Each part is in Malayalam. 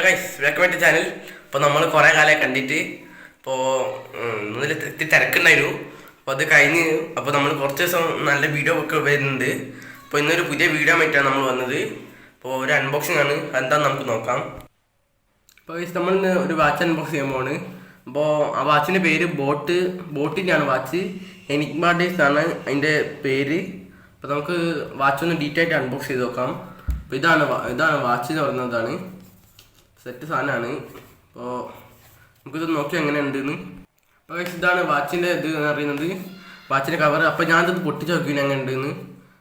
Guys, welcome back to channel. അപ്പോൾ നമ്മൾ കുറേ കാലമായി കണ്ടിട്ട് ഇപ്പോൾ ഇന്നലെ ഇത്തിരി തിരക്കുണ്ടായിരുന്നു. അപ്പോൾ അത് കഴിഞ്ഞ് അപ്പോൾ നമ്മൾ കുറച്ച് ദിവസം നല്ല വീഡിയോ ഒക്കെ വരുന്നുണ്ട്. അപ്പോൾ ഇന്നൊരു പുതിയ വീഡിയോ ആയിട്ടാണ് നമ്മൾ വന്നത്. അപ്പോൾ ഒരു അൺബോക്സിംഗ് ആണ്, എന്താണെന്ന് നമുക്ക് നോക്കാം. അപ്പോൾ ഗൈസ്, നമ്മൾ ഇന്ന് ഒരു വാച്ച് അൺബോക്സ് ചെയ്യാൻ പോവാണ്. അപ്പോൾ ആ വാച്ചിൻ്റെ പേര് ബോട്ടിൻ്റെയാണ് വാച്ച്. എനിഗ്മ ഡേയ്സ് ആണ് അതിൻ്റെ പേര്. അപ്പോൾ നമുക്ക് വാച്ച് ഒന്ന് ഡീറ്റെയിൽ ആയിട്ട് അൺബോക്സ് ചെയ്ത് നോക്കാം. അപ്പോൾ ഇതാണ് വാച്ച് എന്ന് പറയുന്നതാണ്. സെറ്റ് സാധനമാണ്. അപ്പോൾ നമുക്കിത് നോക്കി എങ്ങനെ ഉണ്ടെന്ന്. അപ്പോൾ ഇതാണ് വാച്ചിൻ്റെ ഇത് എന്ന് പറയുന്നത്, വാച്ചിൻ്റെ കവർ. അപ്പോൾ ഞാനിത് പൊട്ടിച്ച് നോക്കി എങ്ങനെ ഉണ്ടെന്ന്.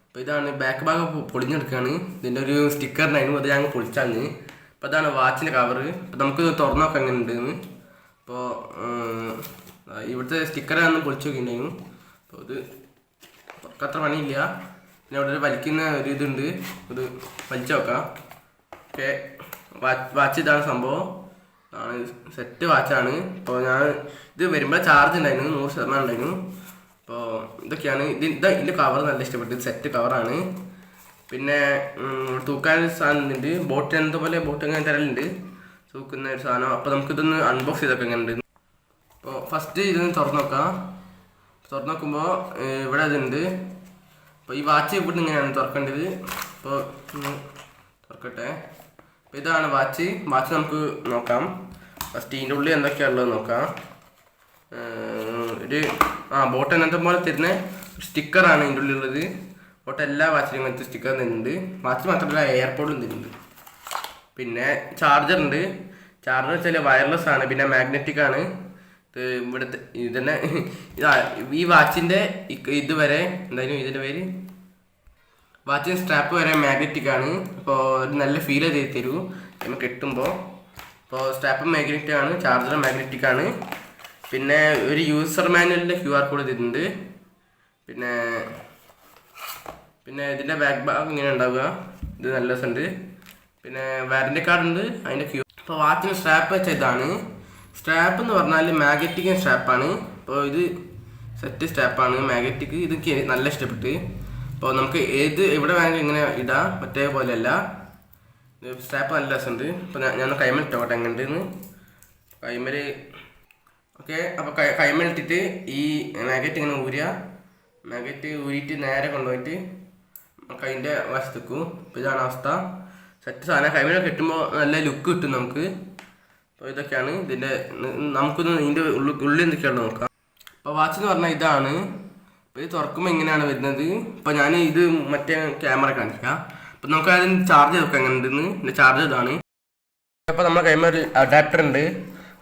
അപ്പോൾ ഇതാണ് ബാക്ക് ഭാഗം പൊളിഞ്ഞെടുക്കുകയാണ്. ഇതിൻ്റെ ഒരു സ്റ്റിക്കറിനായിരുന്നു, അത് ഞങ്ങൾ പൊളിച്ചാണ്. അപ്പോൾ അതാണ് വാച്ചിൻ്റെ കവർ. അപ്പോൾ നമുക്ക് തുറന്നു നോക്കാം എങ്ങനെ ഉണ്ടെന്ന്. അപ്പോൾ ഇവിടുത്തെ സ്റ്റിക്കറാണ് പൊളിച്ച് നോക്കിയിട്ടുണ്ടായിരുന്നു. അപ്പോൾ ഇത് അത്ര പണിയില്ല. പിന്നെ അവിടെ ഒരു വലിക്കുന്ന ഒരു ഇതുണ്ട്, ഇത് വലിച്ചു നോക്കാം. ഓക്കെ, വാച്ച് ഇതാണ് സംഭവം. ആണ് സെറ്റ് വാച്ചാണ്. അപ്പോൾ ഞാൻ ഇത് വരുമ്പോൾ ചാർജ് ഉണ്ടായിരുന്നു, 100% ഉണ്ടായിരുന്നു. അപ്പോൾ ഇതൊക്കെയാണ് ഇതിൻ്റെ കവർ നല്ല ഇഷ്ടപ്പെട്ടു. ഇത് സെറ്റ് കവറാണ്. പിന്നെ തൂക്കാൻ സാധനം ഉണ്ട്, ബോട്ട് എന്തപോലെ ബോട്ട് അങ്ങനെ തരലുണ്ട്, തൂക്കുന്ന ഒരു സാധനം. അപ്പോൾ നമുക്കിതൊന്ന് അൺബോക്സ് ചെയ്തൊക്കെ എങ്ങനെ ഉണ്ട്. അപ്പോൾ ഫസ്റ്റ് ഇതൊന്ന് തുറന്നു നോക്കാം. തുറന്നു നോക്കുമ്പോൾ ഇവിടെ അതുണ്ട്. അപ്പോൾ ഈ വാച്ച് ഇവിടെ ഇങ്ങനെയാണ് തുറക്കേണ്ടത്. അപ്പോൾ തുറക്കട്ടെ. അപ്പോൾ ഇതാണ് വാച്ച് നമുക്ക് നോക്കാം. ഫസ്റ്റ് ഇതിൻ്റെ ഉള്ളിൽ എന്തൊക്കെയാണുള്ളത് നോക്കാം. ഒരു ബോട്ട് എന്നത്തെ പോലെ തരുന്ന സ്റ്റിക്കറാണ് ഇതിൻ്റെ ഉള്ളിലുള്ളത്. ബോട്ട് എല്ലാ വാച്ചിലും ഇങ്ങനത്തെ സ്റ്റിക്കർ തരുന്നുണ്ട്. വാച്ച് മാത്രമല്ല, എയർപോർട്ടും തരുന്നുണ്ട്. പിന്നെ ചാർജർ ഉണ്ട്. ചാർജർ വെച്ചാൽ വയർലെസ് ആണ്, പിന്നെ മാഗ്നറ്റിക് ആണ്. ഇവിടുത്തെ ഇതന്നെ ഈ വാച്ചിൻ്റെ ഇതുവരെ എന്തായാലും ഇതിൻ്റെ പേര് വാച്ചിൻ്റെ സ്ട്രാപ്പ് വരെ മാഗ്നറ്റിക് ആണ്. അപ്പോൾ ഒരു നല്ല ഫീൽ ചെയ്ത് തരൂ നമുക്ക് കിട്ടുമ്പോൾ. അപ്പോൾ സ്ട്രാപ്പ് മാഗ്നറ്റിക് ആണ്, ചാർജർ മാഗ്നറ്റിക് ആണ്. പിന്നെ ഒരു യൂസർ മാനുവലിൻ്റെ QR കോഡ് തരുന്നുണ്ട്. പിന്നെ ഇതിൻ്റെ ബാക്ക് ഭാഗം ഇങ്ങനെ ഉണ്ടാവുക, ഇത് നല്ല രസമുണ്ട്. പിന്നെ വാറൻറ്റി കാർഡ് ഉണ്ട് അതിൻ്റെ അപ്പോൾ വാച്ചിൻ്റെ സ്ട്രാപ്പ് വെച്ചാൽ ഇതാണ്. സ്ട്രാപ്പ് എന്ന് പറഞ്ഞാൽ മാഗ്നറ്റിക് സ്ട്രാപ്പാണ്. അപ്പോൾ ഇത് സെറ്റ് സ്ട്രാപ്പാണ് മാഗ്നറ്റിക്. ഇതൊക്കെ നല്ല ഇഷ്ടപ്പെട്ട്. അപ്പോൾ നമുക്ക് എവിടെ വേണമെങ്കിൽ ഇങ്ങനെ ഇടാം, മറ്റേ പോലെയല്ല. സ്ട്രാപ്പ് നല്ല രസമുണ്ട്. അപ്പോൾ ഞാൻ കൈമൽ ഇട്ടോട്ടെ എങ്ങനെയുണ്ടെന്ന്. കൈമൽ ഓക്കെ. അപ്പോൾ കൈമൽ ഇട്ടിട്ട് ഈ മാഗ്നറ്റ് ഇങ്ങനെ മാഗ്നറ്റ് ഊരിയിട്ട് നേരെ കൊണ്ടുപോയിട്ട് നമുക്ക് അതിൻ്റെ വശത്തേക്കും. അപ്പോൾ ഇതാണ് അവസ്ഥ. സെറ്റ് സാധനം കൈമൽ കിട്ടുമ്പോൾ നല്ല ലുക്ക് കിട്ടും നമുക്ക്. അപ്പോൾ ഇതൊക്കെയാണ് ഇതിൻ്റെ. നമുക്കൊന്ന് ഇതിൻ്റെ ഉള്ളിൽ എന്തൊക്കെയാണ് നോക്കാം. അപ്പോൾ വാച്ച് എന്ന് പറഞ്ഞാൽ ഇതാണ്. അപ്പോൾ ഇത് തുറക്കുമ്പോൾ എങ്ങനെയാണ് വരുന്നത്. അപ്പോൾ ഞാൻ ഇത് മറ്റേ ക്യാമറ കാണിക്കാം. അപ്പോൾ നമുക്ക് അതിന് ചാർജ് ചെയ്തൊക്കെ എങ്ങനെ ഉണ്ടെന്ന്. ഇതിൻ്റെ ചാർജ് ഇതാണ്. അപ്പോൾ നമ്മുടെ കൈമ ഒരു അഡാപ്റ്റർ ഉണ്ട്.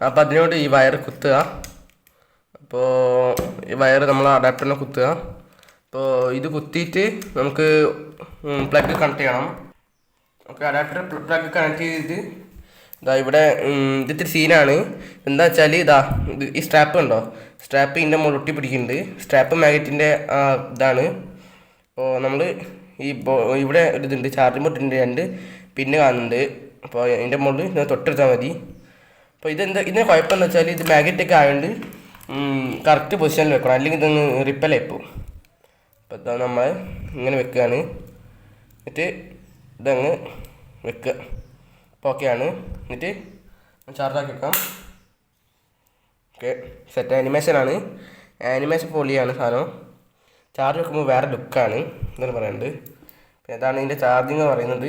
അപ്പോൾ അതിനോട് ഈ വയർ കുത്തുക. അപ്പോൾ ഈ വയർ നമ്മൾ അഡാപ്റ്ററിനെ കുത്തുക. അപ്പോൾ ഇത് കുത്തിയിട്ട് നമുക്ക് പ്ലഗ് കണക്ട് ചെയ്യണം. ഓക്കെ, അഡാപ്റ്റർ പ്ലഗ് കണക്ട് ചെയ്തിട്ട് ഇവിടെ ഇതിത്തിരി സീനാണ്. എന്താ വെച്ചാൽ ഈ സ്ട്രാപ്പ് ഉണ്ടോ, സ്ട്രാപ്പ് ഇതിൻ്റെ മുകളിൽ ഒട്ടി പിടിക്കുന്നുണ്ട്. സ്ട്രാപ്പ് മാഗ്നറ്റിൻ്റെ ഇതാണ്. അപ്പോൾ നമ്മൾ ഇവിടെ ഒരു ഇതുണ്ട്, ചാർജിംഗ് പോർട്ടുണ്ട്, 2 പിന്ന് കാണുന്നുണ്ട്. അപ്പോൾ അതിൻ്റെ മുകളിൽ ഇത് തൊട്ടെടുത്താൽ മതി. അപ്പോൾ ഇതിന് കുഴപ്പമെന്ന് വെച്ചാൽ ഇത് മാഗ്നറ്റൊക്കെ ആയതുകൊണ്ട് കറക്റ്റ് പൊസിഷനിൽ വെക്കണം, അല്ലെങ്കിൽ ഇതൊന്ന് റിപ്പലായി പോകും. അപ്പോൾ ഇതാ നമ്മൾ ഇങ്ങനെ വെക്കുകയാണ്. എന്നിട്ട് ഇതങ്ങ് വെക്കുക. അപ്പോൾ ഓക്കെയാണ്. എന്നിട്ട് ചാർജാക്കി വെക്കാം. Okay, set ആനിമേഷനാണ്. ആനിമേഷൻ പൊളിയാണ് സാധനം. ചാർജ് വെക്കുമ്പോൾ വേറെ ലുക്കാണ് എന്നാണ് പറയുന്നത്. പിന്നെ അതാണ് ഇതിൻ്റെ ചാർജിങ് പറയുന്നത്.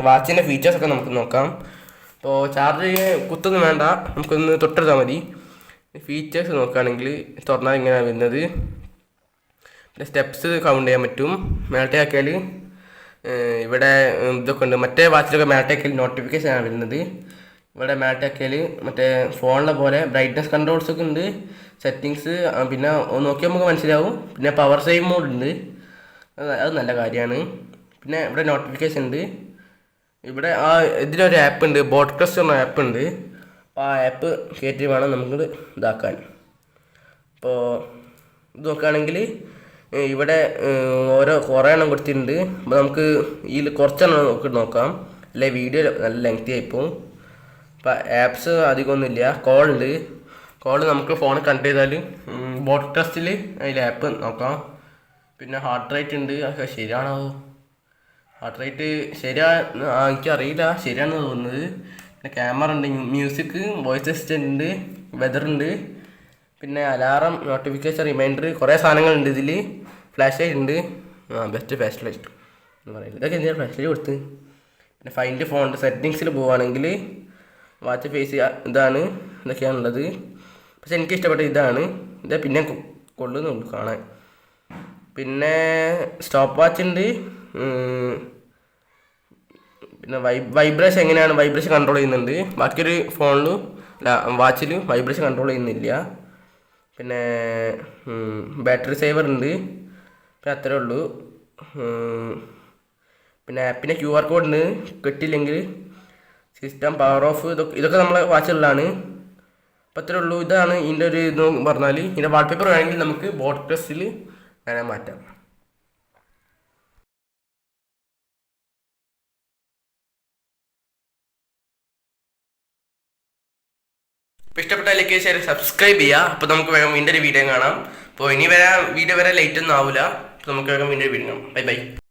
വാച്ചിൻ്റെ ഫീച്ചേഴ്സൊക്കെ നമുക്ക് നോക്കാം. അപ്പോൾ ചാർജ് കുത്തൊന്നും വേണ്ട, നമുക്കൊന്ന് തൊട്ടെടുത്താൽ മതി. ഫീച്ചേഴ്സ് നോക്കുകയാണെങ്കിൽ തുറന്നാൽ ഇങ്ങനെയാണ് വരുന്നത്. പിന്നെ സ്റ്റെപ്സ് കൗണ്ട് ചെയ്യാൻ പറ്റും. മേൾട്ടേ ആക്കിയാൽ ഇവിടെ ഇതൊക്കെ ഉണ്ട്. മറ്റേ വാച്ചിലൊക്കെ മാറ്റാക്കിയാൽ നോട്ടിഫിക്കേഷനാണ് വരുന്നത്. ഇവിടെ മാറ്റാക്കിയാൽ മറ്റേ ഫോണിലെ പോലെ ബ്രൈറ്റ്നസ് കൺട്രോൾസൊക്കെ ഉണ്ട്, സെറ്റിങ്സ്. പിന്നെ നോക്കിയാൽ നമുക്ക് മനസ്സിലാവും. പിന്നെ പവർ സേവ് മോഡ് ഉണ്ട്, അത് നല്ല കാര്യമാണ്. പിന്നെ ഇവിടെ നോട്ടിഫിക്കേഷൻ ഉണ്ട്. ഇവിടെ ഇതിലൊരു ആപ്പ് ഉണ്ട്, ബോഡ്കാസ്റ്റ് എന്ന ആപ്പ് ഉണ്ട്. അപ്പോൾ ആ ആപ്പ് കയറ്റി വേണം നമുക്ക് ഇതാക്കാൻ. അപ്പോൾ ഇത് നോക്കുകയാണെങ്കിൽ ഇവിടെ കുറേ എണ്ണം കൊടുത്തിട്ടുണ്ട്. അപ്പോൾ നമുക്ക് ഇതിൽ കുറച്ചെണ്ണം നോക്കാം, അല്ലെ വീഡിയോ നല്ല ലെങ്തി ആയിപ്പോവും. അപ്പോൾ ആപ്സ് അധികമൊന്നുമില്ല. കോൾ നമുക്ക് ഫോണിൽ കണക്ട് ചെയ്താൽ ബോഡ്കാസ്റ്റിൽ അതിൽ ആപ്പ് നോക്കാം. പിന്നെ ഹാർട്ട് റേറ്റ് ഉണ്ട്. അതൊക്കെ ശരിയാണോ? ഹാർട്ട് റേറ്റ് എനിക്കറിയില്ല, ശരിയാണെന്ന് തോന്നുന്നത്. പിന്നെ ക്യാമറ ഉണ്ട്, മ്യൂസിക്, വോയിസ് അസിസ്റ്റൻ്റ് ഉണ്ട്, വെതർ ഉണ്ട്, പിന്നെ അലാറം, നോട്ടിഫിക്കേഷൻ, റിമൈൻഡർ, കുറേ സാധനങ്ങളുണ്ട് ഇതിൽ. ഫ്ലാഷ് ലൈറ്റ് ഉണ്ട്, ബെസ്റ്റ് ഫ്ലാഷ് ലൈറ്റ് എന്ന് പറയുന്നത്. ഇതൊക്കെ എന്തെങ്കിലും ഫ്ലാഷ് ലൈറ്റ് കൊടുത്ത്. പിന്നെ ഫൈൻഡ് ഫോണിൻ്റെ സെറ്റിങ്സിൽ പോവുകയാണെങ്കിൽ വാച്ച് ഫേസ് ഇതാണ്, ഇതൊക്കെയാണുള്ളത്. പക്ഷെ എനിക്ക് ഇഷ്ടപ്പെട്ട ഇതാണ്. ഇത് പിന്നെ കൊള്ളുന്നുള്ളൂ കാണാൻ. പിന്നെ സ്റ്റോപ്പ് വാച്ച് ഉണ്ട്. പിന്നെ വൈബ്രേഷൻ എങ്ങനെയാണ്, വൈബ്രേഷൻ കൺട്രോൾ ചെയ്യുന്നുണ്ട്. ബാക്കിയൊരു ഫോണിലും വാച്ചിലും വൈബ്രേഷൻ കൺട്രോൾ ചെയ്യുന്നില്ല. പിന്നെ ബാറ്ററി സേവർ ഉണ്ട്. പിന്നെ അത്രേ ഉള്ളൂ. പിന്നെ ആപ്പിൻ്റെ QR കോഡ് ഉണ്ട്, കിട്ടില്ലെങ്കിൽ സിസ്റ്റം പവർ ഓഫ്, ഇതൊക്കെ നമ്മളെ വാച്ചിലുള്ളതാണ്. അപ്പോൾ അത്രേ ഉള്ളൂ. ഇതാണ് ഇതിൻ്റെ ഒരു ഇത് പറഞ്ഞാൽ. ഇതിൻ്റെ വാൾപേപ്പർ വേണമെങ്കിൽ നമുക്ക് ബോഡ്കാസ്റ്റിൽ വേണേൽ മാറ്റാം. ഇപ്പോൾ ഇഷ്ടപ്പെട്ട ലൈക്ക് ഷെയർ സബ്സ്ക്രൈബ് ചെയ്യുക. അപ്പോൾ നമുക്ക് വേഗം വീണ്ടും ഒരു വീഡിയോ കാണാം. അപ്പോൾ ഇനി വീഡിയോ വരെ ലേറ്റ് ഒന്നും ആവില്ല. അപ്പോൾ നമുക്ക് വേഗം വീണ്ടും വീഡിയോ കാണാം. Bye bye.